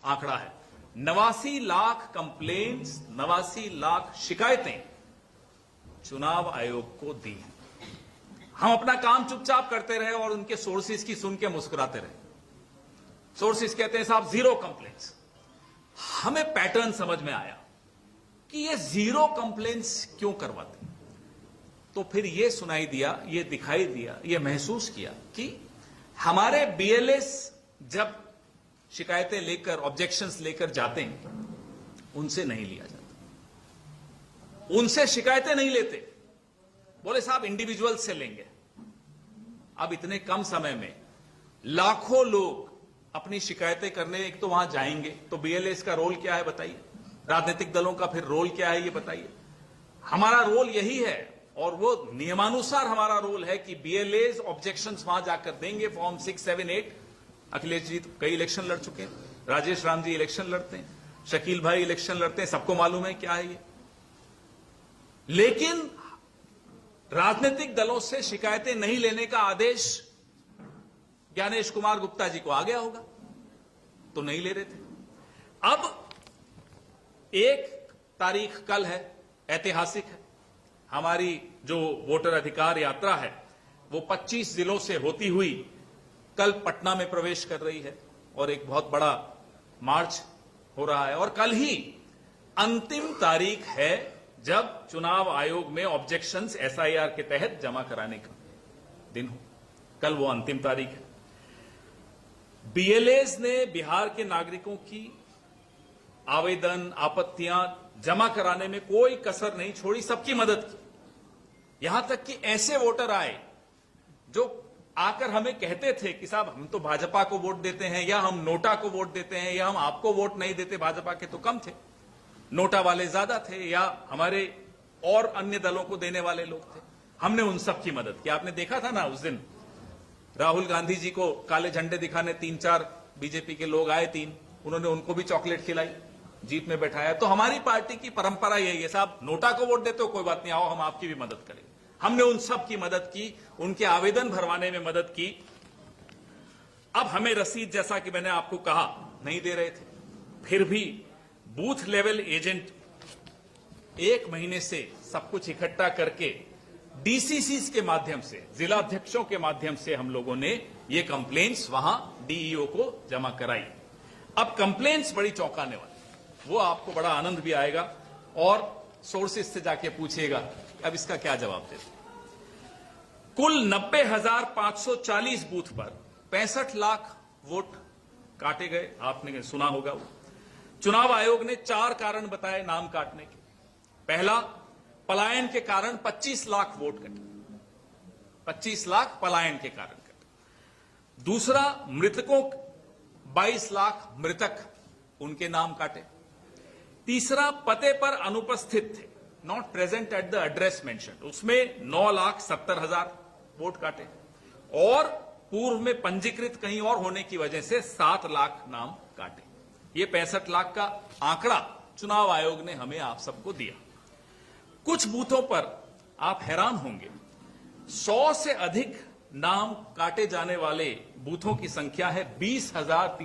आंकड़ा है। 89 लाख कंप्लेंट्स, 89 लाख शिकायतें चुनाव आयोग को दी। हम अपना काम चुपचाप करते रहे और उनके सोर्सेज की सुन के मुस्कुराते रहे। सोर्सेज कहते हैं साहब 0 कंप्लेंट्स। हमें पैटर्न समझ में आया कि ये 0 कंप्लेंट्स क्यों करवाते। तो फिर ये सुनाई दिया, ये दिखाई दिया, ये महसूस किया कि हमारे बीएलएस जब शिकायतें लेकर, ऑब्जेक्शंस लेकर जाते हैं, उनसे नहीं लिया जाता, उनसे शिकायतें नहीं लेते। बोले साहब इंडिविजुअल से लेंगे। अब इतने कम समय में लाखों लोग अपनी शिकायतें करने एक तो वहां जाएंगे, तो बीएलएस का रोल क्या है बताइए, राजनीतिक दलों का फिर रोल क्या है ये बताइए। हमारा रोल यही है और वो नियमानुसार हमारा रोल है कि बीएलएस ऑब्जेक्शंस वहां जाकर देंगे। फॉर्म 6, 7, 8। अखिलेश जी कई इलेक्शन लड़ चुके हैं, राजेश राम जी इलेक्शन लड़ते हैं, शकील भाई इलेक्शन लड़ते हैं, सबको मालूम है क्या है ये। लेकिन राजनीतिक दलों से शिकायतें नहीं लेने का आदेश ज्ञानेश कुमार गुप्ता जी को आ गया होगा, तो नहीं ले रहे थे। अब 1 तारीख कल है, ऐतिहासिक है। हमारी जो वोटर अधिकार यात्रा है वो 25 जिलों से होती हुई कल पटना में प्रवेश कर रही है और एक बहुत बड़ा मार्च हो रहा है। और कल ही अंतिम तारीख है जब चुनाव आयोग में ऑब्जेक्शंस एसआईआर के तहत जमा कराने का दिन हो। कल वो अंतिम तारीख है। बीएलएस ने बिहार के नागरिकों की आवेदन, आपत्तियां जमा कराने में कोई कसर नहीं छोड़ी, सबकी मदद की। यहां तक कि ऐसे वोटर आए जो आकर हमें कहते थे कि साहब हम तो भाजपा को वोट देते हैं, या हम नोटा को वोट देते हैं, या हम आपको वोट नहीं देते, भाजपा के तो कम थे, नोटा वाले ज्यादा थे, या हमारे और अन्य दलों को देने वाले लोग थे। हमने उन सब की मदद की। आपने देखा था ना उस दिन राहुल गांधी जी को काले झंडे दिखाने 3-4 बीजेपी के लोग आए, 3, उन्होंने उनको भी चॉकलेट खिलाई, जीप में बैठाया। तो हमारी पार्टी की परंपरा यही है, साहब नोटा को वोट देते हो कोई बात नहीं, आओ हम आपकी भी मदद करें। हमने उन सब की मदद की, उनके आवेदन भरवाने में मदद की। अब हमें रसीद, जैसा कि मैंने आपको कहा, नहीं दे रहे थे, फिर भी बूथ लेवल एजेंट 1 महीने से सब कुछ इकट्ठा करके डीसीसीज के माध्यम से, जिला अध्यक्षों के माध्यम से हम लोगों ने ये कंप्लेंट्स वहां डीईओ को जमा कराई। अब कंप्लेंट्स बड़ी चौंकाने वाली, वो आपको बड़ा आनंद भी आएगा और सोर्सेज से जाके पूछिएगा अब इसका क्या जवाब देते। कुल 90,540 बूथ पर 65 लाख वोट काटे गए। आपने सुना होगा वो। चुनाव आयोग ने 4 कारण बताए नाम काटने के। पहला, पलायन के कारण 25 लाख वोट कटे, 25 लाख पलायन के कारण कटे। दूसरा, मृतकों 22 लाख मृतक, उनके नाम काटे। तीसरा, पते पर अनुपस्थित थे, not present at the address mention, उसमें 9,70,000 वोट काटे। और पूर्व में पंजीकृत कहीं और होने की वजह से 7 लाख नाम काटे। ये 65 लाख का आंकड़ा चुनाव आयोग ने हमें आप सबको दिया। कुछ बूथों पर आप हैरान होंगे, 100 से अधिक नाम काटे जाने वाले बूथों की संख्या है 20,000।